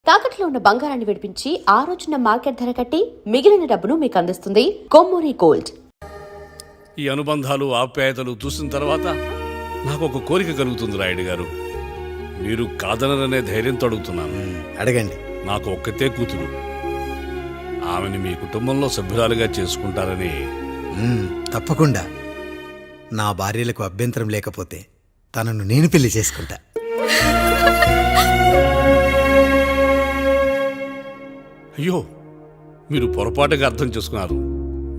తాకట్లో ఉన్న బంగారాన్ని విడిపించి ఆ రోజున మార్కెట్ ధర కట్టి మిగిలిన డబ్బును మీకు అందిస్తుంది కొమ్మూరి గోల్డ్. ఈ అనుబంధాలు ఆప్యాయతలు చూసిన తర్వాత నాకు ఒక కోరిక కలుగుతుంది రాయుడు గారు. మీరు కాదనరనే ధైర్యంతో అడుగుతున్నాను. అడగండి. నాకు ఒక్కతే కూతురు. ఆమెని మీ కుటుంబంలో సభ్యురాలుగా చేసుకుంటారని. తప్పకుండా. నా భార్యలకు అభ్యంతరం లేకపోతే తనను నేను పెళ్లి చేసుకుంటా. అయ్యో, మీరు పొరపాటుగా అర్థం చేసుకున్నారు.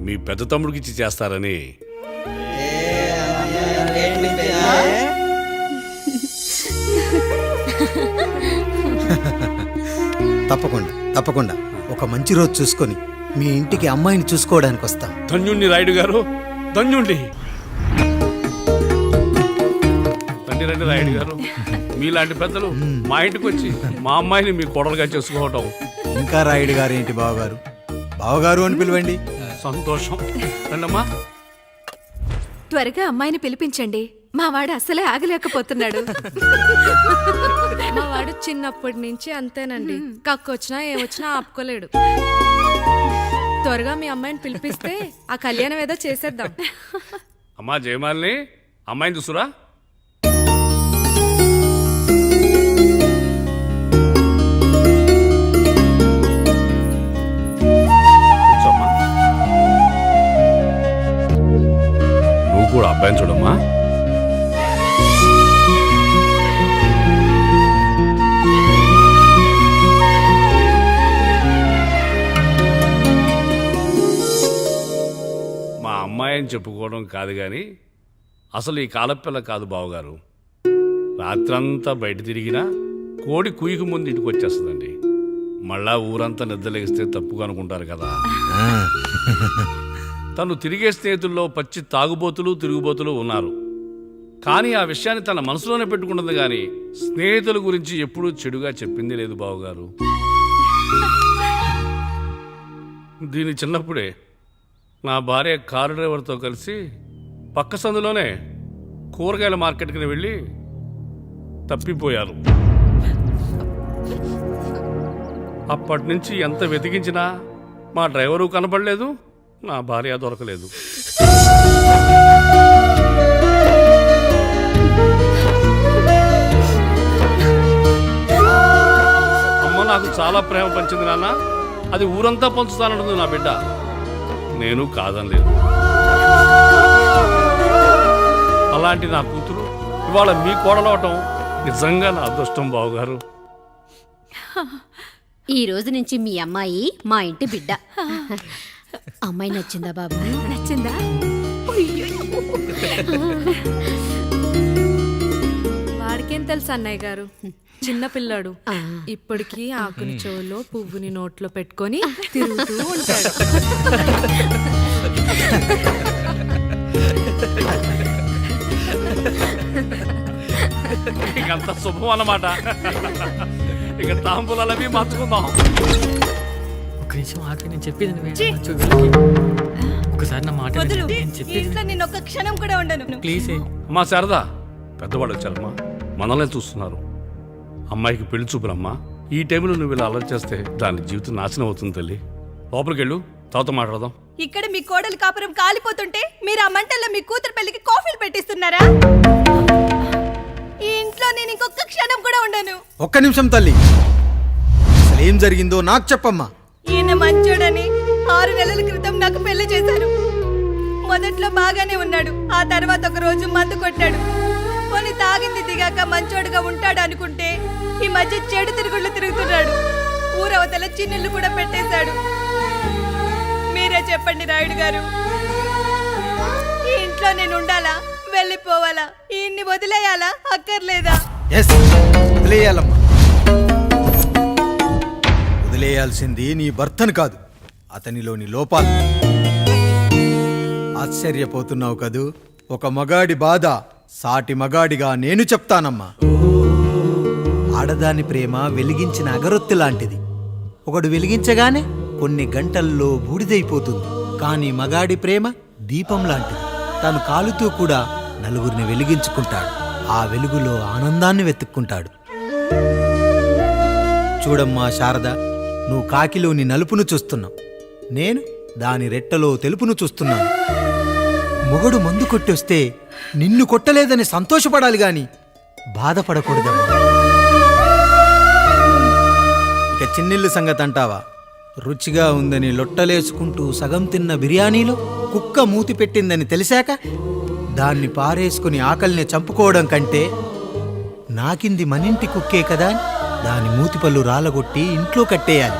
మీ పెద్ద తమ్ముడికి ఇచ్చి చేస్తారని. తప్పకుండా తప్పకుండా ఒక మంచి రోజు చూసుకొని మీ ఇంటికి అమ్మాయిని చూసుకోవడానికి వస్తాం. ధన్యుణ్ణి రాయుడు గారు, ధన్యుణ్ణి. రండి రాయుడు గారు, మీలాంటి పెద్దలు మా ఇంటికి వచ్చి మా అమ్మాయిని మీ కోడలుగా చేసుకోవటం. ఇంకా రాయుడు గారు ఏంటి బావగారు, బావగారు అని పిలవండి. సంతోషం. రండమ్మా. త్వరగా అమ్మాయిని పిలిపించండి. మా వాడు అసలే ఆగలేకపోతున్నాడు. మా వాడు చిన్నప్పటి నుంచి అంతేనండి. కక్కొచ్చినా ఏమొచ్చినా ఆపుకోలేడు. త్వరగా మీ అమ్మాయిని పిలిపిస్తే ఆ కళ్యాణం ఏదో చేసేద్దాం. అమ్మా జయమాలిని, అమ్మాయిని చూసురా. నువ్వు కూడా అబ్బాయిని చూడమ్మా. మా అమ్మాయి అని చెప్పుకోవడం కాదు కానీ అసలు ఈ కాలపిల్ల కాదు బావగారు. రాత్రంతా బయట తిరిగినా కోడి కుయ్యకు ముందు ఇంటికి వచ్చేస్తుందండి. మళ్ళా ఊరంతా నిద్రలేగిస్తే తప్పుగా అనుకుంటారు కదా. తను తిరిగే స్నేహితుల్లో పచ్చి తాగుబోతులు తిరుగుబోతులు ఉన్నారు. కానీ ఆ విషయాన్ని తన మనసులోనే పెట్టుకుంటుంది కానీ స్నేహితుల గురించి ఎప్పుడూ చెడుగా చెప్పింది లేదు బావగారు. దీని చిన్నప్పుడే నా భార్య కారు డ్రైవర్తో కలిసి పక్క సందులోనే కూరగాయల మార్కెట్కి వెళ్ళి తప్పిపోయారు. అప్పటి నుంచి ఎంత వెతికించినా మా డ్రైవరు కనపడలేదు, నా భార్య దొరకలేదు. అమ్మ నాకు చాలా ప్రేమ పంచింది నాన్న, అది ఊరంతా పంచుతానంటుంది నా బిడ్డ. నేను కాదనలేదు. అలాంటి నా కూతురు ఇవాళ మీ కోడలవటం నిజంగా నా అదృష్టం బావగారు. ఈ రోజు నుంచి మీ అమ్మాయి మా ఇంటి బిడ్డ. అమ్మాయి నచ్చిందా బాబు? నచ్చిందా? వాడికేం తెలుసు అన్నయ్య గారు, చిన్న పిల్లాడు. ఇప్పటికీ ఆకుని చెవులో పువ్వుని నోట్లో పెట్టుకొని తిరుగుతూ ఉంటాడు. ఇకంత శుభం అన్నమాట. ఇక తాంబూలవి మార్చుకుందాం. ఒక నిమిషం ఆగి, నేను చెప్పేది ఒకసారి నా మాట. నేను ఒక్క క్షణం కూడా ఉండను. ప్లీజ్. అమ్మా శారదా, పెద్దవాళ్ళు వచ్చారమ్మా, మనల్ని చూస్తున్నారు. అమ్మాయికి పెళ్లి చూపులమ్మా. ఈ టైంలో నువ్వు ఇలా అలర్ట్ చేస్తే దాని జీవితం నాశనం అవుతుంది తల్లి. లోపలికి వెళ్ళు, తర్వాత మాట్లాడదాం. ఇక్కడ మీ కోడలు కాపురం కాలిపోతుంటే మీరు ఆ మంటల్లో మీ కూతురు పెళ్లికి కాఫీలు పెట్టిస్తున్నారా? ఈ ఇంట్లో నేను ఇంకొక క్షణం కూడా ఉండను. ఒక్క నిమిషం తల్లి, అసలు ఏం జరిగిందో నాకు చెప్పమ్మా. ఈయన మంచోడని 6 నెలల క్రితం నాకు పెళ్లి చేశారు. మొదట్లో బాగానే ఉన్నాడు, ఆ తర్వాత ఒక రోజు మందు కొట్టాడు. పోనీ తాగింది దిగాక మంచోడుగా ఉంటాడు అనుకుంటే ఈ మధ్య చెడు తిరుగుళ్ళు తిరుగుతున్నాడు. ఊరవతల చిన్నులు కూడా పెట్టేశాడు. మీరే చెప్పండి రాయుడు గారు, ఈ ఇంట్లో నేను ఉండాలా, వెళ్ళిపోవాలా, ఈయన్ని వదిలేయాలా, అక్కర్లేదా? వదిలేయాలమ్మా. వదిలేయాల్సింది నీ భర్తను కాదు, అతనిలోని లోపాలు. ఆశ్చర్యపోతున్నావు కదూ? ఒక మగాడి బాధ సాటి మగాడిగా నేను చెప్తానమ్మా. ఆడదాని ప్రేమ వెలిగించిన అగరొత్తి లాంటిది. ఒకడు వెలిగించగానే కొన్ని గంటల్లో బూడిదైపోతుంది. కానీ మగాడి ప్రేమ దీపం లాంటిది. తను కాలుతూ కూడా నలుగురిని వెలిగించుకుంటాడు. ఆ వెలుగులో ఆనందాన్ని వెతుక్కుంటాడు. చూడమ్మా శారద, నువ్వు కాకిలోని నలుపును చూస్తున్నావు, నేను దాని రెట్టలో తెలుపును చూస్తున్నాను. మొగడు మందు కొట్టొస్తే నిన్ను కొట్టలేదని సంతోషపడాలి గాని బాధపడకూడదమ్మా. ఇక చిన్నిల్లు సంగతి అంటావా? రుచిగా ఉందని లొట్టలేసుకుంటూ సగం తిన్న బిర్యానీలో కుక్క మూతి పెట్టిందని తెలిసాక దాన్ని పారేసుకుని ఆకలిని చంపుకోవడం కంటే నాకింది మనింటి కుక్కే కదా అని దాని మూతిపళ్ళు రాలగొట్టి ఇంట్లో కట్టేయాలి.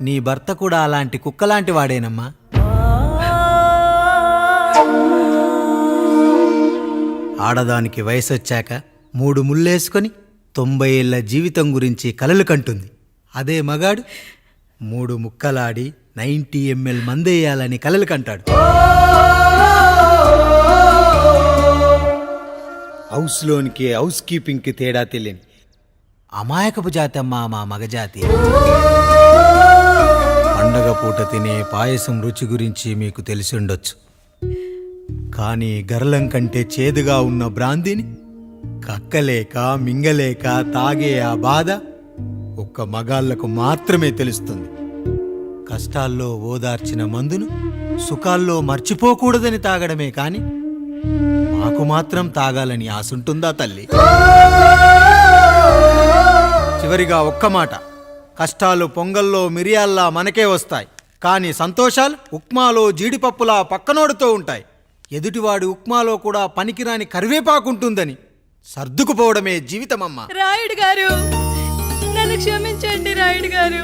నీ భర్త కూడా అలాంటి కుక్కలాంటి వాడేనమ్మా. ఆడదానికి వయసొచ్చాక 3 ముళ్ళేసుకొని 90 ఏళ్ల జీవితం గురించి కలలు కంటుంది. అదే మగాడు 3 ముక్కలాడి 90 ml మందేయాలని కలలు కంటాడు. హౌస్లోనికి హౌస్ కీపింగ్కి తేడా తెలియని అమాయకపు జాతమ్మా మా మగజాతి. పండగ పూట తినే పాయసం రుచి గురించి మీకు తెలిసి ఉండొచ్చు, కానీ గర్లం కంటే చేదుగా ఉన్న బ్రాందీని కక్కలేక మింగలేక తాగే ఆ బాధ ఒక్క మగాళ్లకు మాత్రమే తెలుస్తుంది. కష్టాల్లో ఓదార్చిన మందును సుఖాల్లో మర్చిపోకూడదని తాగడమే కాని మాకు మాత్రం తాగాలని ఆశుంటుందా తల్లి? చివరిగా ఒక్క మాట, కష్టాలు పొంగల్లో మిరియాల్లా మనకే వస్తాయి, కానీ సంతోషాలు ఉప్మాలో జీడిపప్పులా పక్కనోడుతో ఉంటాయి. ఎదుటివాడి ఉప్మాలో కూడా పనికిరాని కరివేపాకుంటుందని సర్దుకుపోవడమే జీవితమమ్మా. రాయుడు గారు, నన్ను క్షమించండి. రాయుడు గారు,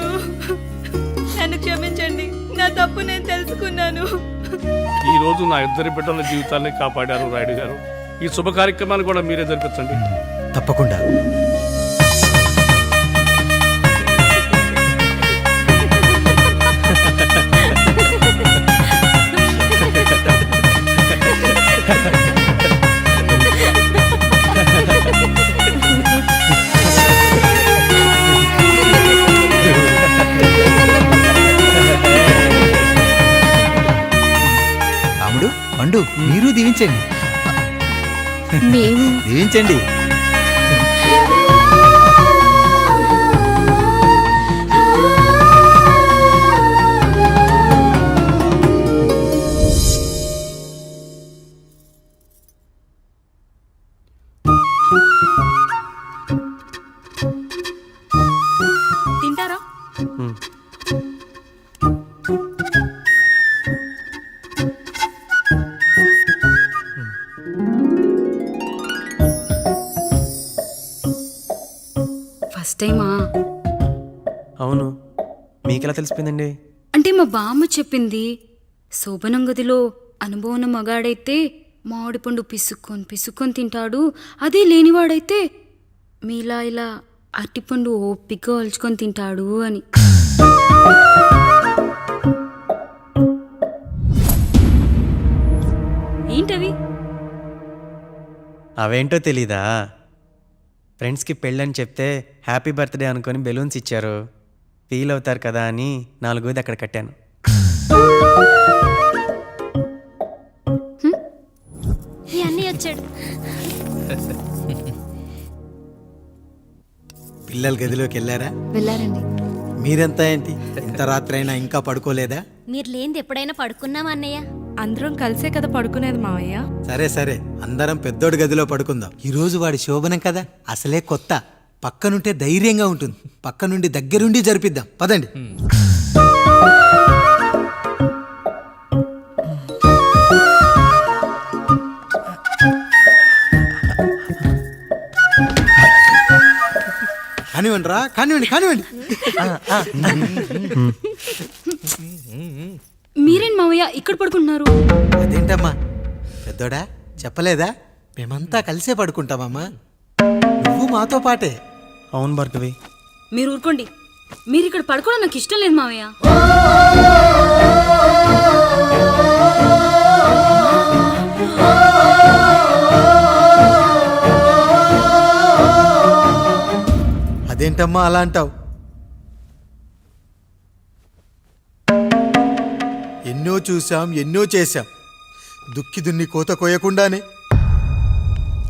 నన్ను క్షమించండి. నా తప్పు నేను తెలుసుకున్నాను. ఈ రోజు నా 2 బిడ్డల జీవితాన్ని కాపాడారు రాయుడు గారు. ఈ శుభ కార్యక్రమాన్ని కూడా మీరే జరిపించండి. తప్పకుండా. రాముడు, పండు, మీరు దీవించండి. మేము దీవించండి. తింటారా? ఫస్ట్ టైమా? అవును, మీకెలా తెలిసిపోయిందండి? అంటే మా బామ్మ చెప్పింది. శోభనం గదిలో అనుభవం ఉన్న మగాడైతే మామిడి పండు పిసుక్కొని తింటాడు, అదే లేనివాడైతే మీలా ఇలా అరటిపండు ఓపిగ్గా ఒలుచుకొని తింటాడు అని. ఏంటవి? అవేంటో తెలీదా? ఫ్రెండ్స్కి పెళ్ళని చెప్తే హ్యాపీ బర్త్డే అనుకొని బెలూన్స్ ఇచ్చారు, ఫీల్ అవుతారు కదా అని 4 అక్కడ కట్టాను. ఈ అన్నీ వచ్చాడు. పిల్లల గదిలోకి వెళ్ళారా? వెళ్ళారండి. మీరెంత ఏంటి ఇంత రాత్రైనా ఇంకా పడుకోలేదా? మీరు లేనిది ఎప్పుడైనా పడుకున్నామా అన్నయ్య? అందరం కలిసే కదా పడుకునేది మావయ్య. సరే సరే, అందరం పెద్దోడి గదిలో పడుకుందాం. ఈ రోజు వాడి శోభనం కదా, అసలే కొత్త. పక్కనుంటే ధైర్యంగా ఉంటుంది, పక్క నుండి దగ్గరుండి జరిపిద్దాం. పదండి. కానివ్వండి రా, కానివ్వండి కానివ్వండి. మీరేంటి మావయ్య ఇక్కడ పడుకుంటున్నారు? అదేంటమ్మా పెద్దోడా, చెప్పలేదా? మేమంతా కలిసే పడుకుంటామమ్మా, నువ్వు మాతో పాటే. అవును భార్గవి. మీరు ఊరుకోండి. మీరు ఇక్కడ పడుకోవడం నాకు ఇష్టం లేదు మావయ్య. అదేంటమ్మా అలా అంటావు? ఎన్నో చూశాం, ఎన్నో చేశాం. దుక్కి దున్ని కోత కోయకుండానే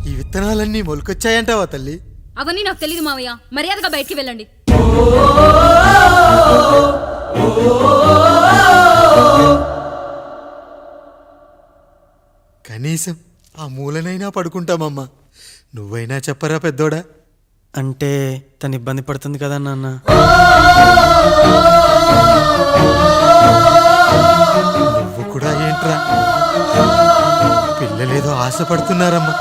ఈ విత్తనాలన్నీ మొలకొచ్చాయంటావా తల్లి? అవన్నీ నాకు తెలియదు మావయ్య, మర్యాదగా బయటికి వెళ్ళండి. కనీసం ఆ మూలనైనా పడుకుంటామమ్మా. నువ్వైనా చెప్పరా పెద్దోడా? అంటే తను ఇబ్బంది పడుతుంది కదా నాన్న. నువ్వు కూడా ఏంట్రా? పిల్లలేదో ఆశపడుతున్నారమ్మా.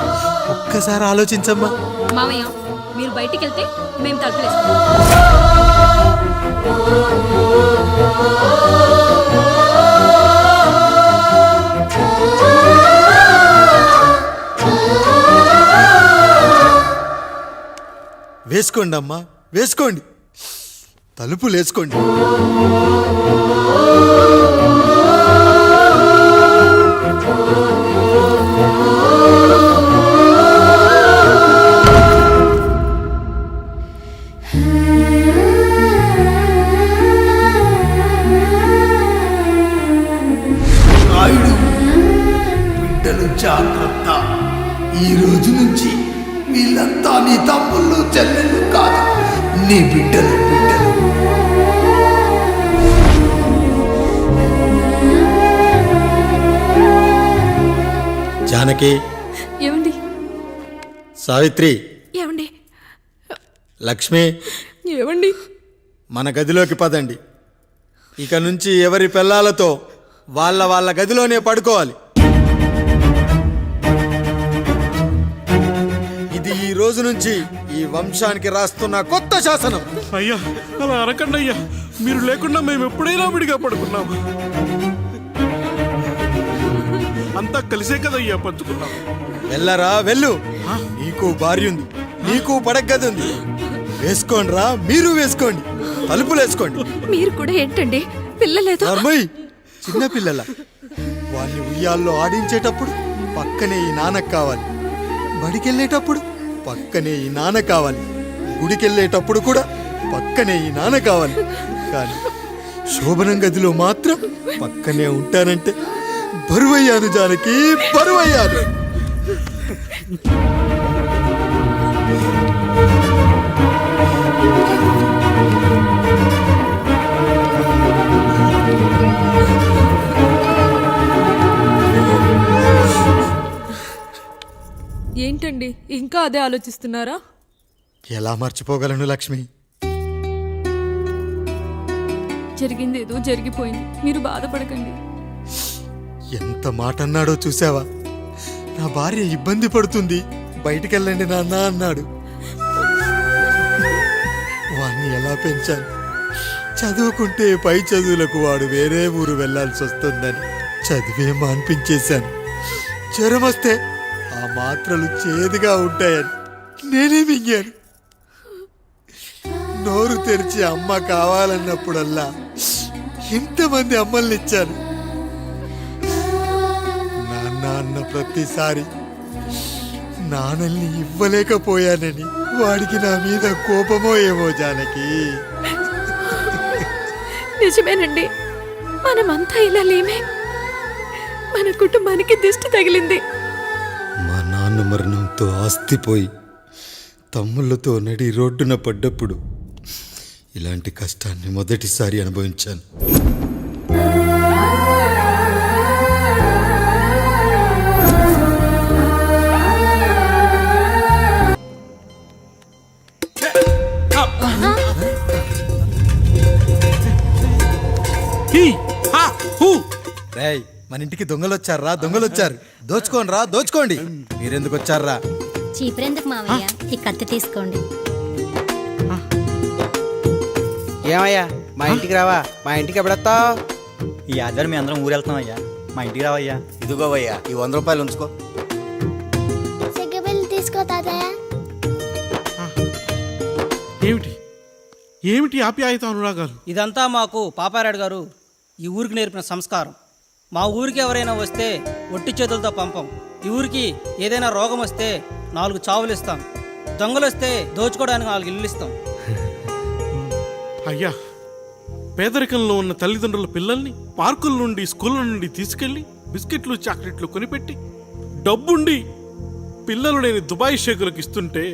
ఒక్కసారి ఆలోచించమ్మా. మావయ్య, మీరు బయటికి వెళ్తే మేము తలుపులేస్తాం. వేసుకోండి అమ్మా, వేసుకోండి. తలుపులు వేసుకోండి. బిడ్డలు జాగ్రత్త. ఈ రోజు నుంచి వీళ్ళంతా నీ తమ్ముళ్ళు చెల్లెళ్ళు కాదు, నీ బిడ్డలు. జానకి, ఏమండి? సావిత్రి, ఏమండి? లక్ష్మి, ఏమండి? మన గదిలోకి పదండి. ఇక నుంచి ఎవరి పిల్లలతో వాళ్ళ గదిలోనే పడుకోవాలి. ఇది ఈ రోజు నుంచి ఈ వంశానికి రాస్తున్న కొత్త శాసనం. అయ్యా అలా అనకండి అయ్యా, మీరు లేకుండా మేము ఎప్పుడైనా విడిగా పడుకున్నాం. అంతా కలిసే కదయ్యా పంచుకున్నాం. వెళ్ళరా వెళ్ళు. నీకు భార్య ఉంది, నీకు పడగది ఉంది. వేసుకోండి రా, మీరు వేసుకోండి. తలుపులు వేసుకోండి. మీరు కూడా ఏంటండి పిల్లలేదో? నర్మయ్, చిన్న పిల్లల వాళ్ళని ఉయ్యాల్లో ఆడించేటప్పుడు పక్కనే ఈ నాన్న కావాలి. బడికెళ్ళేటప్పుడు పక్కనే ఈ నాన్న కావాలి. గుడికెళ్ళేటప్పుడు కూడా పక్కనే ఈ నాన్న కావాలి. కానీ శోభనం గదిలో మాత్రం పక్కనే ఉంటానంటే బరువయ్యాను జానకి, బరువయ్యాను. ఏంటండి ఇంకా అదే ఆలోచిస్తున్నారా? ఎలా మర్చిపోగలను లక్ష్మి? జరిగింది ఏదో జరిగిపోయింది, మీరు బాధపడకండి. ఎంత మాట అన్నాడో చూసావా? నా భార్య ఇబ్బంది పడుతుంది, బయటికెళ్ళండి నాన్న అన్నాడు. వాణ్ణి ఎలా పెంచాను? చదువుకుంటే పై చదువులకు వాడు వేరే ఊరు వెళ్లాల్సి వస్తుందని చదివే మాన్పించేశాను. జ్వరం వస్తే ఆ మాత్రలు చేదుగా ఉంటాయని నేనే మింగాను. నోరు తెరిచి అమ్మ కావాలన్నప్పుడల్లా ఎంతమంది అమ్మల్ని ఇచ్చాను. నాన్న అన్న ప్రతిసారి నాన్నల్ని ఇవ్వలేకపోయానని వాడికి నా మీద కోపమో ఏమో జానకి. నిజమేనండి, మనమంతా ఇలా లేమే. మన కుటుంబానికి దిష్టి తగిలింది. మా నాన్న మరణంతో ఆస్తిపోయి తమ్ముళ్ళతో నడి రోడ్డున పడ్డప్పుడు ఇలాంటి కష్టాన్ని మొదటిసారి అనుభవించాను. రేయ్, మన ఇంటికి దొంగలు వచ్చారా? దొంగలు వచ్చారు. దోచుకోండి రా, దోచుకోండి. మీరెందుకు వచ్చారా? చీపురెందుకు మావయ్య, ఈ కత్తి తీసుకోండి. ఏమయ్యా, మా ఇంటికి రావా? మా ఇంటికి ఎప్పుడొస్తావు? ఈ ఆధారం మీ అందరం ఊరెళ్తాం అయ్యా, మా ఇంటికి రావయ్యా. ఇదిగోవయ్యా, ఈ 100 రూపాయలు ఉంచుకో. సిగ్గబెల్లి తీసుకో తాతయ్య. ఏమిటి ఆప్యాయత అనురాగాలు? ఇదంతా మాకు పాపారాయుడు గారు ఈ ఊరికి నేర్పిన సంస్కారం. మా ఊరికి ఎవరైనా వస్తే ఒట్టి చేతులతో పంపం. ఈ ఊరికి ఏదైనా రోగం వస్తే 4 చావులు ఇస్తాం. దొంగలు వస్తే దోచుకోవడానికి 4 ఇల్లు ఇస్తాం. అయ్యా, పేదరికంలో ఉన్న తల్లిదండ్రుల పిల్లల్ని పార్కుల నుండి, స్కూళ్ళ నుండి తీసుకెళ్లి బిస్కెట్లు, చాక్లెట్లు కొనిపెట్టి డబ్బుండి పిల్లలు లేని దుబాయ్ షేకులకు ఇస్తుంటే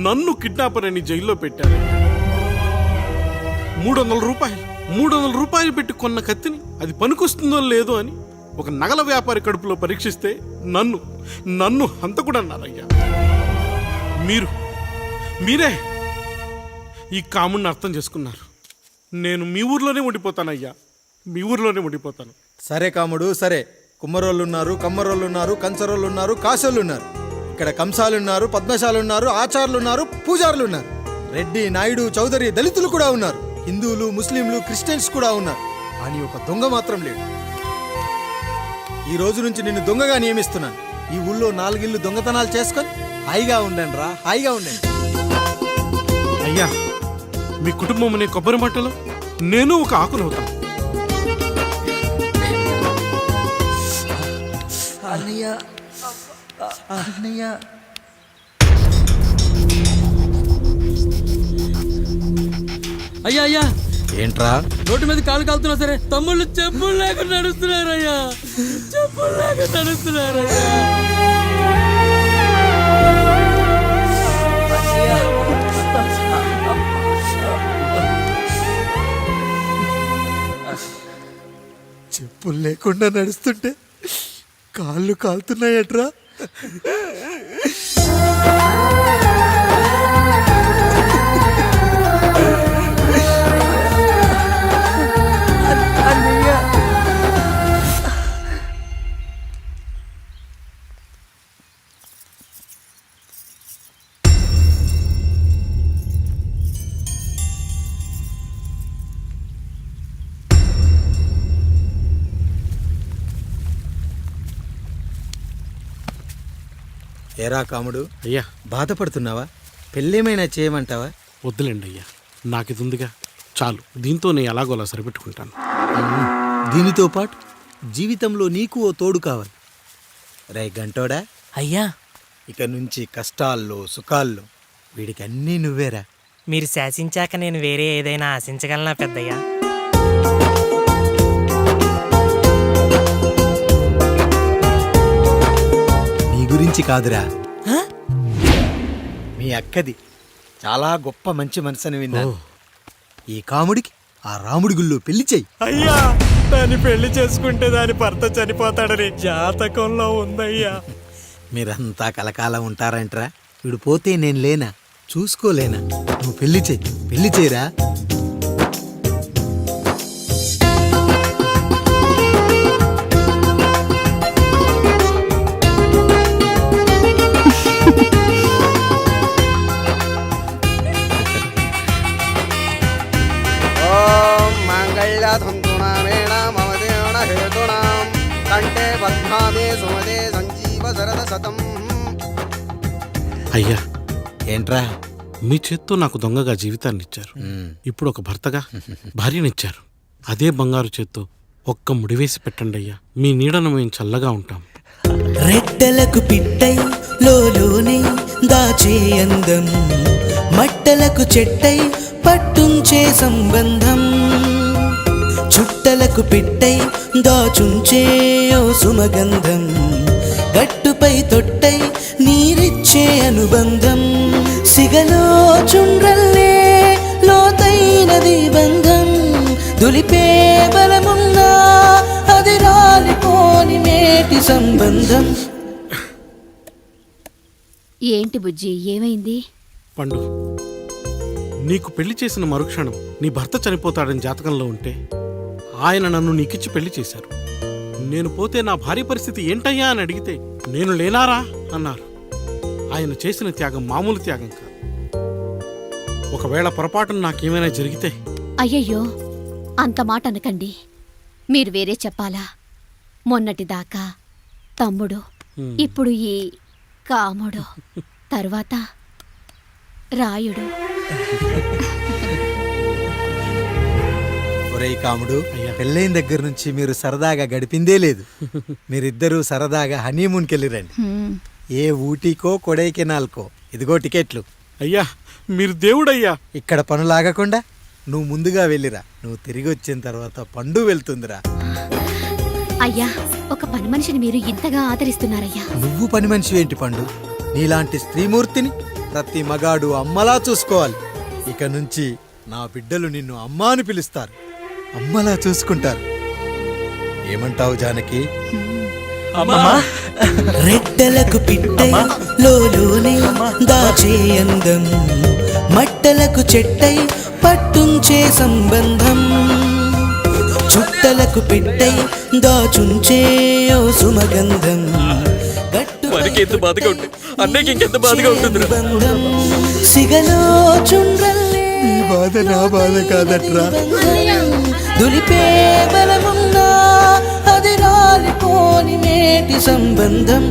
నన్ను కిడ్నాపర్ అని జైల్లో పెట్టారు. 300 రూపాయలు పెట్టి కొన్న కత్తిని అది పనికొస్తుందో లేదో అని ఒక నగల వ్యాపారి కడుపులో పరీక్షిస్తే నన్ను హంతకుడు అన్నారయ్యా. మీరే ఈ కాముడిని అర్థం చేసుకున్నారు. నేను మీ ఊర్లోనే ఉండిపోతానయ్యా, మీ ఊర్లోనే ఉండిపోతాను. సరే కాముడు సరే. కుమ్మరోళ్ళున్నారు, కమ్మరోళ్ళున్నారు, కంచరోళ్ళున్నారు, కాసోళ్ళున్నారు. ఇక్కడ కంసాలున్నారు, పద్మశాలున్నారు, ఆచార్యులున్నారు, పూజారులున్నారు. రెడ్డి, నాయుడు, చౌదరి, దళితులు కూడా ఉన్నారు. హిందువులు, ముస్లింలు, క్రిస్టియన్స్ కూడా ఉన్నారు. కానీ ఒక దొంగ మాత్రం లేడు. ఈ రోజు నుంచి నిన్ను దొంగగా నియమిస్తున్నాను. ఈ ఊళ్ళో 4 ఇళ్ళు దొంగతనాలు చేసుకొని హాయిగా ఉండండి రా, హాయిగా ఉండండి. అయ్యా, మీ కుటుంబం అనే కొబ్బరి మట్టలో నేను ఒక ఆకునవుతాను. అయ్యా అయ్యా, ఏంట్రా రోడ్డు మీద కాలు కాలుతున్నా సరే తమ్ముళ్ళు చెప్పులు లేకుండా నడుస్తున్నారయ్యా, చెప్పులు లేకుండా నడుస్తున్నారయ్యా. చెప్పులు లేకుండా నడుస్తుంటే కాళ్ళు కాలుతున్నాయట్రా. ఏరా కాముడు, అయ్యా బాధపడుతున్నావా? పెళ్ళేమైనా చేయమంటావా? వద్దులేండి అయ్యా, నాకు ఇది ఉందిగా చాలు. దీంతో నేను ఎలాగోలా సరిపెట్టుకుంటాను. దీనితో పాటు జీవితంలో నీకు ఓ తోడు కావాలి. రే గంటోడా అయ్యా, ఇక నుంచి కష్టాల్లో సుఖాల్లో వీడికి అన్నీ నువ్వేరా. మీరు శాసించాక నేను వేరే ఏదైనా ఆశించగలనా పెద్దయ్యా? నీ గురించి కాదురా, మీ అక్కది చాలా గొప్ప మంచి మనసుని విన్నాను. ఈ కాముడికి ఆ రాముడి గుళ్ళో పెళ్లి చెయ్యి. అయ్యా, దాన్ని పెళ్లి చేసుకుంటే దాని భర్త చనిపోతాడని జాతకంలో ఉందయ్యా. మీరంతా కలకాలం ఉంటారంట్రా. వీడు పోతే నేను లేనా, చూసుకోలేనా? నువ్వు పెళ్లి చెయ్యి, పెళ్లి చేయరా. అయ్యా, ఏంట్రా? మీ చేత్తో నాకు దొంగగా జీవితాన్ని ఇచ్చారు. ఇప్పుడు ఒక భర్తగా భార్యనిచ్చారు. అదే బంగారు చేత్తో ఒక్క ముడివేసి పెట్టండి అయ్యా. మీ నీడను మేము చల్లగా ఉంటాం. రెట్టలకు పిట్టై లోలోనే దాచే అందం, మట్టలకు చెట్టై పట్టుంచే సంబంధం, చుట్టలకు పెట్టై దాచుంచే ఓ సుమగంధం, గట్టుపై తొట్టై నీరిచ్చే అనుబంధం, సిగలో చుండ్రల్లే లోతైనది బంధం, దులిపే బలమున్నా అది రాలిపోని మేటి సంబంధం. ఏంటి బుజ్జి, ఏమైంది? పండు, నీకు పెళ్లి చేసిన మరుక్షణం నీ భర్త చనిపోతాడని జాతకంలో ఉంటే ఆయన నన్ను నీకిచ్చి పెళ్లి చేశారు. నేను పోతే నా భార్య పరిస్థితి ఏంటయ్యా అని అడిగితే నేను లేనారా అన్నారు. ఆయన చేసిన త్యాగం మామూలు త్యాగం కాదు. ఒకవేళ పొరపాటున నాకేమైనా జరిగితే? అయ్యయ్యో, అంత మాట అనకండి. మీరు వేరే చెప్పాలా? మొన్నటిదాకా తమ్ముడు, ఇప్పుడు ఈ కాముడు, తర్వాత రాయుడు. ఒరేయ్ కాముడు, పెళ్ళైన దగ్గర నుంచి మీరు సరదాగా గడిపిందే లేదు. మీరిద్దరూ సరదాగా హనీమూన్కి వెళ్ళిరండి. ఏ ఊటీకో కొడైకెనాల్కో. ఇదిగో టికెట్లు. అయ్యా, మీరు దేవుడయ్యా. ఇక్కడ పనులాగకుండా నువ్వు ముందుగా వెళ్ళిరా. నువ్వు తిరిగి వచ్చిన తర్వాత పండు వెళ్తుందిరా. అయ్యా, ఒక పని మనిషిని మీరు ఇంతగా ఆదరిస్తున్నారయ్యా. నువ్వు పని మనిషి ఏంటి పండు? నీలాంటి స్త్రీమూర్తిని ప్రతి మగాడు అమ్మలా చూసుకోవాలి. ఇక నుంచి నా బిడ్డలు నిన్ను అమ్మా అని పిలుస్తారు, అమ్మలా చూసుకుంటారు. ఏమంటావు జానకి? రెట్టలకు పిట్టై లోలోనే దాచే అందం, మట్టలకు చెట్టై పట్టుంచే సంబంధం, చుట్టలకు పెట్టై దాచుంచే ఓ సుమగంధం, మనకి ఎంత బాధగా ఉంటుంది అన్నయ్యకి ఇంకెంత బాధగా ఉంటుంది. సిగలో చుండ్రల్లే ఈ బాధ నా బాధ కాదట్రా. దులిపే బలమున్నా అది రాలిపోని నేటి సంబంధం.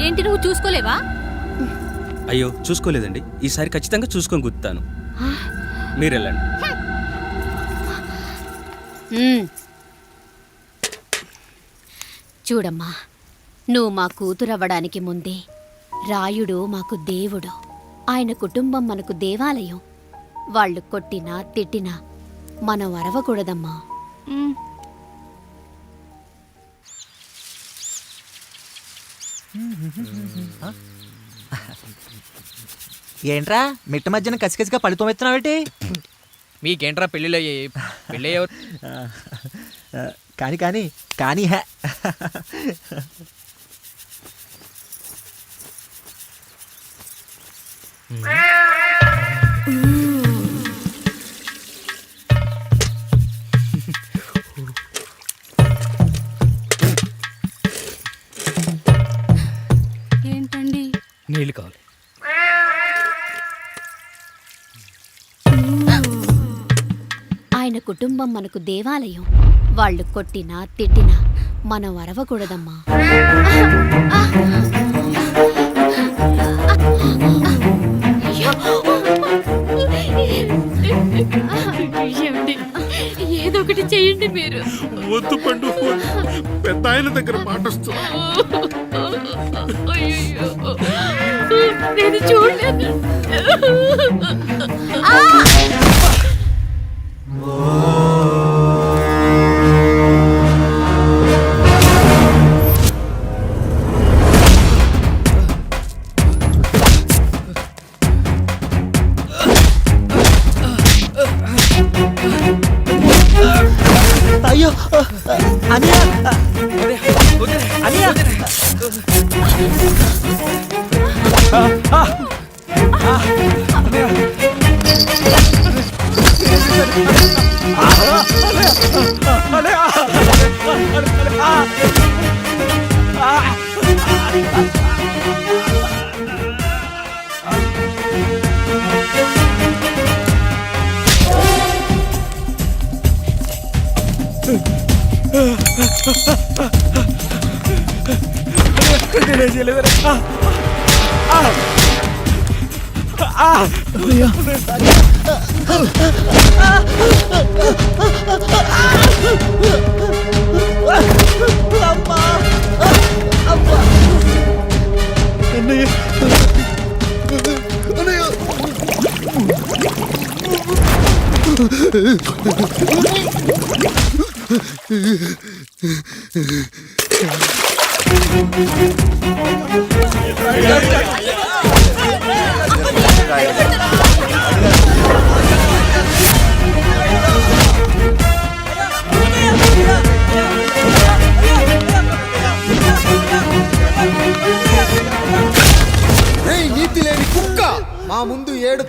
ఏంటి నువ్వు చూసుకోలేవా? అయ్యో చూసుకోలేదండి, ఈసారి ఖచ్చితంగా చూసుకొని గుర్తాను. మీరు వెళ్ళండి. చూడమ్మా, నువ్వు మా కూతురవ్వడానికి ముందే రాయుడు మాకు దేవుడు, ఆయన కుటుంబం మనకు దేవాలయం. వాళ్ళు కొట్టినా తిట్టినా మనం అరవకూడదమ్మా. ఏంట్రా మిట్ట మధ్యన కసికసిగా పడుతోమెత్తున్నావేటి? మీకేంట్రా పెళ్ళిళ్ళయ్యే? పెళ్ళి కానీ కానీ కానీ హే ఏంటండి? నీళ్ళు కావాలి. ఆయన కుటుంబం మనకు దేవాలయం. వాళ్ళు కొట్టినా తిట్టినా మనం అరవకూడదమ్మా. ఏదో ఒకటి చెయ్యండి మీరు. వద్దు పండు, పెద్ద ఆయన దగ్గర మాట వస్తుంది. నేను చూడలేదు. అయ్యో అనియా అనియా అయ్యో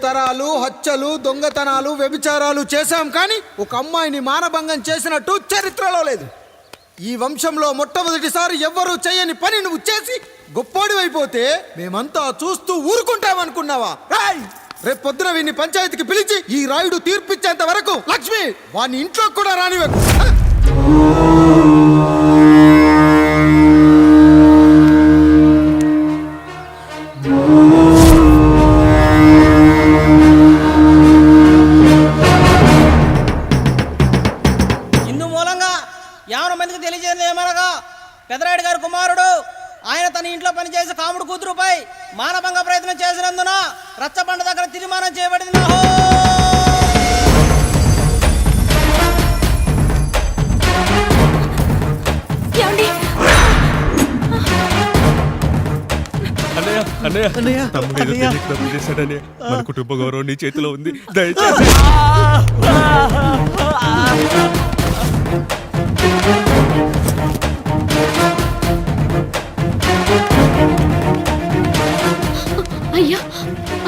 తరాలు హత్యలు దొంగతనాలు వ్యభిచారాలు చేశాం కానీ ఒక అమ్మాయిని మానభంగం చేసినట్టు చరిత్రలో లేదు. ఈ వంశంలో మొట్టమొదటిసారి ఎవ్వరూ చేయని పని నువ్వు చేసి గొప్పోడివైపోతే మేమంతా చూస్తూ ఊరుకుంటామనుకున్నావా? రేపు పొద్దున వీడిని పంచాయతీకి పిలిచి ఈ రాయుడు తీర్పిచ్చేంత వరకు లక్ష్మి వాడిని ఇంట్లో కూడా రానివ్వకు. ఇందు మూలంగా 50 మందికి తెలియజేయడం ఏమనగా పెదరాయుడు గారి కుమారుడు ఆయన తన ఇంట్లో పనిచేసే కాముడు కూతురుపై మానభంగ ప్రయత్నం చేసినందున రచ్చబండ దగ్గర తీర్మానం చేయబడింది. మన కుటుంబ గౌరవం నీ చేతిలో ఉంది, దయచేసి. అయ్యా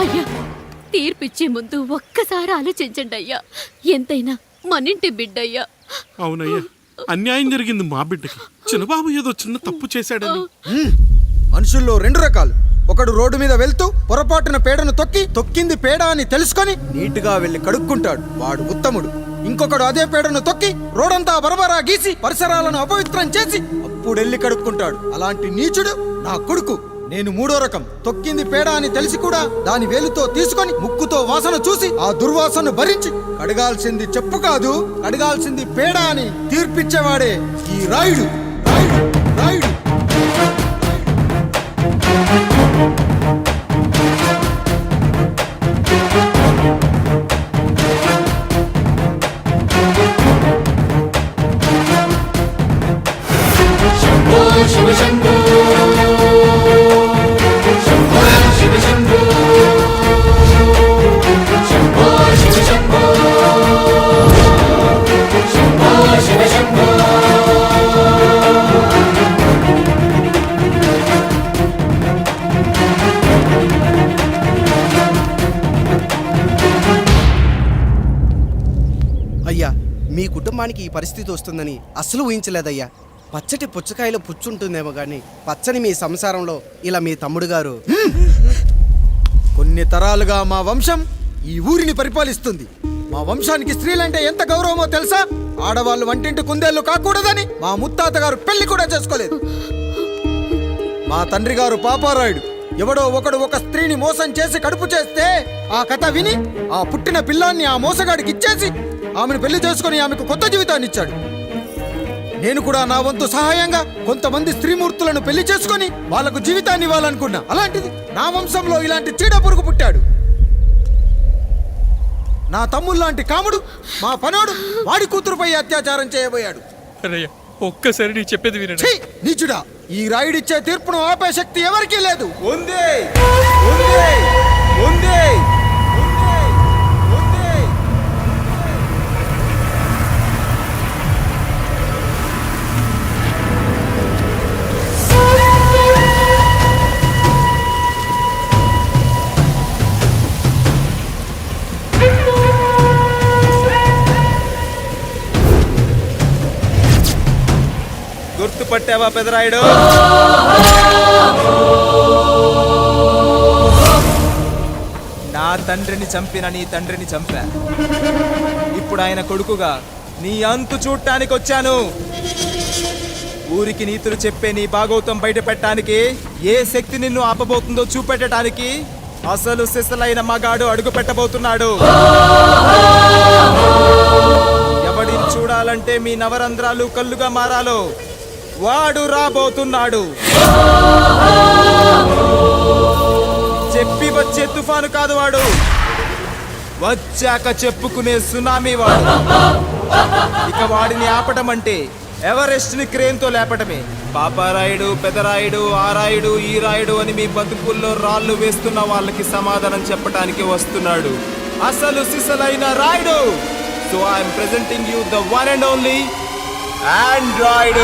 అయ్యా, తీర్పిచ్చే ముందు ఒక్కసారి ఆలోచించండి అయ్యా. ఎంతైనా మనింటి బిడ్డయ్యా. అవునయ్యా, అన్యాయం జరిగింది మా బిడ్డకి. చిన్నబాబు ఏదో చిన్న తప్పు చేశాడని. మనుషుల్లో 2 రకాలు. ఒకడు రోడ్డు మీద వెళ్తూ పొరపాటున పేడను తొక్కింది పేడ అని తెలుసుకొని నీటుగా వెళ్లి కడుక్కుంటాడు, వాడు ఉత్తముడు. ఇంకొకడు అదే పేడను తొక్కి రోడంతా బరబరా గీసి పరిసరాలను అపవిత్రం చేసి అప్పుడెళ్ళి కడుక్కుంటాడు. అలాంటి నీచుడు నా కొడుకు. నేను 3వ రకం. తొక్కింది పేడ అని తెలిసి కూడా దాని వేలుతో తీసుకొని ముక్కుతో వాసన చూసి ఆ దుర్వాసన భరించి కడగాల్సింది చెప్పు కాదు, కడగాల్సింది పేడ అని తీర్పిచ్చేవాడే ఈ రాయుడు. రాయుడు రాయుడు అయ్యా, మీ కుటుంబానికి ఈ పరిస్థితి వస్తుందని అసలు ఊహించలేదయ్యా. పచ్చటి పుచ్చకాయలో పుచ్చుంటుందేమో గాని పచ్చని మీ సంసారంలో ఇలా మీ తమ్ముడు గారు. కొన్ని తరాలుగా మా వంశం ఈ ఊరిని పరిపాలిస్తుంది. మా వంశానికి స్త్రీలంటే ఎంత గౌరవమో తెలుసా? ఆడవాళ్ళు వంటింటి కుందేళ్లు కాకూడదని మా ముత్తాత గారు పెళ్లి కూడా చేసుకోలేదు. మా తండ్రి గారు పాపారాయుడు ఎవడో ఒకడు ఒక స్త్రీని మోసం చేసి కడుపు చేస్తే ఆ కథ విని ఆ పుట్టిన పిల్లాన్ని ఆ మోసగాడికి ఇచ్చేసి ఆమెను పెళ్లి చేసుకుని ఆమెకు కొత్త జీవితాన్ని ఇచ్చాడు. నేను కూడా నా వంతు సహాయంగా కొంతమంది స్త్రీమూర్తులను పెళ్లి చేసుకుని వాళ్లకు జీవితాన్ని ఇవ్వాలనుకున్నా. అలాంటిది నా వంశంలో ఇలాంటి చీడ పురుగు పుట్టాడు. నా తమ్ముళ్ళలాంటి కాముడు మా పనోడు వాడి కూతురుపై అత్యాచారం చేయబోయాడు. ఒక్కసారి నీ చెప్పేది వినండి. నీచుడా, ఈ రాయుడిచ్చే తీర్పును ఆపే శక్తి ఎవరికీ లేదు. గుర్తుపట్టావా పెదరాయుడు? నా తండ్రిని చంపిన నీ తండ్రిని చంపా. ఇప్పుడు ఆయన కొడుకుగా నీ అంతు చూడటానికి వచ్చాను. ఊరికి నీతులు చెప్పే నీ భాగవతం బయట పెట్టడానికి ఏ శక్తి నిన్ను ఆపబోతుందో చూపెట్టడానికి అసలు సిసలైన మగాడు అడుగు పెట్టబోతున్నాడు. ఎవడిని చూడాలంటే మీ నవరంధ్రాలు కళ్ళుగా మారాలో వాడు రాబోతున్నాడు. చెప్పి వచ్చే తుఫాను కాదు వాడు, వచ్చాక చెప్పుకునే సునామీ వాడు. ఇక వాడిని ఆపటం అంటే ఎవరెస్ట్ ని క్రేన్ తో లేపటమే. పాపారాయుడు, పెదరాయుడు, ఆ రాయుడు, ఈ రాయుడు అని మీ బతుకుల్లో రాళ్ళు వేస్తున్న వాళ్ళకి సమాధానం చెప్పడానికి వస్తున్నాడు అసలు సిసలైన Rayudu. So I'm presenting you the one and only Android.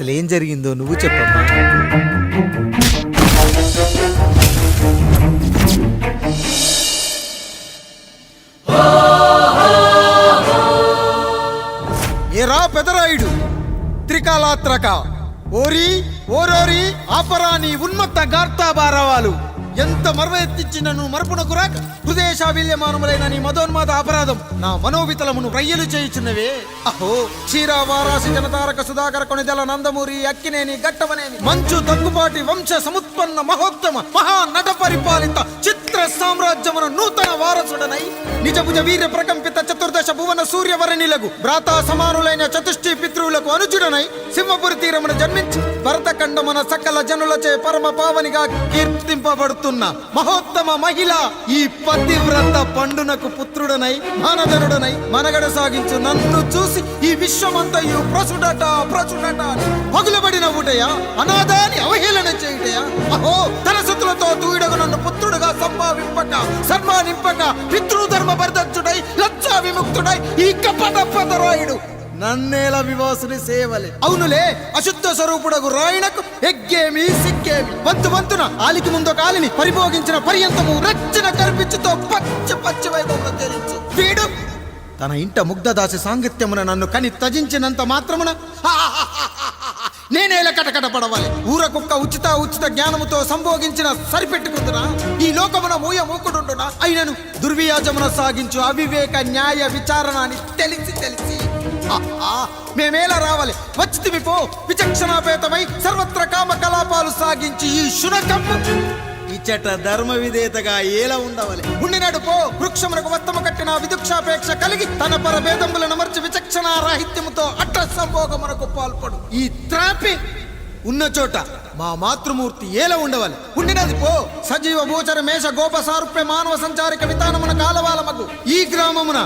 అసలు ఏం జరిగిందో నువ్వు చెప్పమ్మా. ఏరా పెదరాయుడు త్రికాలాత్రక ఓరి ఓరోరి ఆపరాని ఉన్మత్త గార్తాబారవాలు ఎంత మర్వ ఎత్తిచ్చినను మరపునకు రాక హృదయశావిల్యమానములైన నీ మదోన్మాద అపరాధం నా మనోవితలమును రయ్యలు చేయుచున్నవే. అహో క్షీరా వారాసి జనతారక సుధాకర కొనిదెల నందమూరి అక్కినేని గట్టవనేని మంచు దగ్గుపాటి వంశ సముత్పన్న మహోత్తమ మహా నట పరిపాలిత చిత్ర సామ్రాజ్యమున నూతన వారసుడనై నిజభుజ వీర్య ప్రకంపిత చతుర్దశ భువన సూర్యవరణిలకు భ్రాతా సమానులైన చతుష్టి పితృవులకు అనుజుడనై సింహపురి తీరమున జన్మించి భరతఖండమున సకల జనులచే పరమ పావనిగా కీర్తింపబడుతున్న మహోత్తమ మహిళ ఈ పతివ్రత పండునకు పుత్రుడనై మానధనుడనై మనగడ సాగించు నన్ను చూసి ఈ విశ్వమంతయు ప్రసుడట ప్రసుడట పగులబడిన ఊటయా అనాథాన్ని అవహేళన చేయుటయా. అహో తన సుతులతో దూడగు నన్ను పుత్రుడుగా సంభావింపక సన్మానింపక పితృధర్మ బర్ధచ్చుడై లజ్జా విముక్తుడై ఈ కపట పదరాయుడు నన్నేల వివాసుని సేవలే. అవునులే అశుద్ధ స్వరూపుడగు రాయణకు ఎగ్గేమి సిగ్గేమి వంతు వంతున ఆలికి ముందు కాలిని పరిభోగించిన పర్యంతము రచ్చన కర్పించుతో పచ్చ పచ్చ వైభవంలో తెలుసు వీడు తన ఇంట ముగ్ధదాసి సాంగత్యమున నన్ను కని తజించినంత మాత్రమున నేనేలా కటకట పడవాలి. ఊర కుక్క ఉచిత ఉచిత జ్ఞానముతో సంభోగించిన సరిపెట్టుకుంటున్నా ఈ లోకమున మూయ మూకుడుండునా అయినను దుర్వ్యాజమున సాగించు అవివేక న్యాయ విచారణ అని తెలిసి మేమేలా రావాలి వచ్చితివి పో విచక్షణాపేతమై సర్వత్ర కామ కలాపాలు సాగించి ఈ శునకమ్ము ఇచ్చట ధర్మ విధేతగా ఏలా ఉండవాలి. ఉండినాడు పో వృక్షమునకు వత్తము కట్టిన విదుక్షాపేక్ష కలిగి తన పరభేదములను మర్చి విచక్షణ రాహిత్యముతో అట్ట సంభోగమునకు పాల్పడు ఈ త్రాపి ఉన్న చోట మా మాతృమూర్తి ఏలా ఉండవాలి. ఉండినది పో సజీవ భూచర మేష గోప సారూప్య మానవ సంచారిక విధానమున కాలవాలమగు ఈ గ్రామమున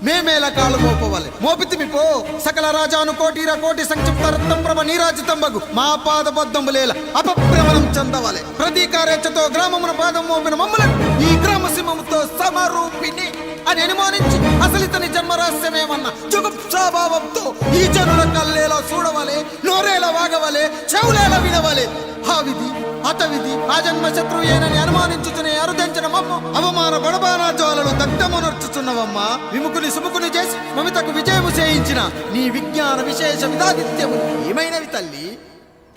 మేమేలా కాలు మోపవాలి. మోపితిమి పో సకల రాజాను కోటిర కోటి సంక్షిప్త రత్నం ప్రభ నీరాజితంబగు మా పాదబద్ధములేల అపభ్రమణం చెందవాలి. ప్రతీకారేచ్ఛతో గ్రామమున పాదం మోపిన మమ్మలను ఈ గ్రామ సింహముతో సమరూపిణి అని అనుమానించి అసలితని జన్మరహస్యమేమన్నా జుగుప్సాభావంతో ఈ జనుల కల్లేలా చూడవలే నోరేలా వాగవలే చెవులేలా వినవలే. ఆ విధి అతవిధి ఆ జన్మ శత్రువు ఏనని అనుమానించుచునే అరుదించిన మమ్మ అవమాన బడబానా జ్వాలలు దగ్ధమునర్చుచున్నవమ్మా. విముకుని సుముకుని చేసి మమితకు విజయము చేయించిన నీ విజ్ఞాన విశేష విధాదిత్యము ఏమైనవి తల్లి.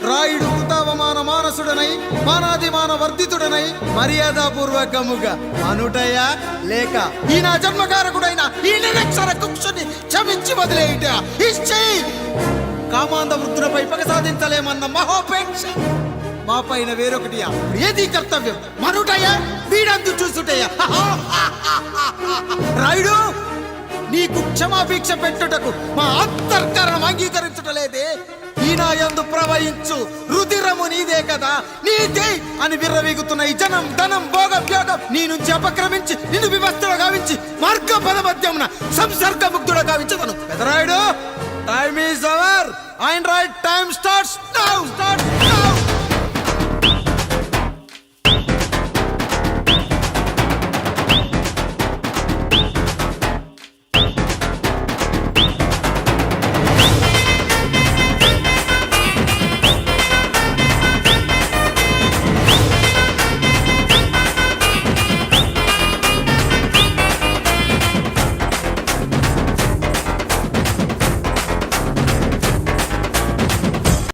రాయుడు కృతావమాన మానసుడనై మానాదిమాన వర్ధితుడనై మర్యాదపూర్వకముగా అనుటయా లేక ఈ నా జన్మకారకుడైన ఈ నిరక్షర కుక్షుని క్షమించి వదిలేయుట ఇచ్చి కామాంధ వృద్ధులపై పగ సాధించలేమన్న మహోపేక్ష మా పైన వేరొకటియా ఏది కర్తవ్యం మనుటయా వీడందు చూసుటయా. రాయుడు నీకు క్షమాభిక్ష పెట్టుటకు మా అంతర్కరణం అంగీకరించుటలేదే. ఈనాయందు ప్రవహించు రుధిరము నీదే కదా నీదే అని విర్రవీగుతున్న ఈ జనం ధనం భోగ వ్యోగం నీ నుంచి అపక్రమించి నిన్ను వివస్థలో గావించి మార్గ పదమధ్యమున సంసర్గ ముగ్ధుడు గావించదను. Pedarayudu time is over and right time starts now.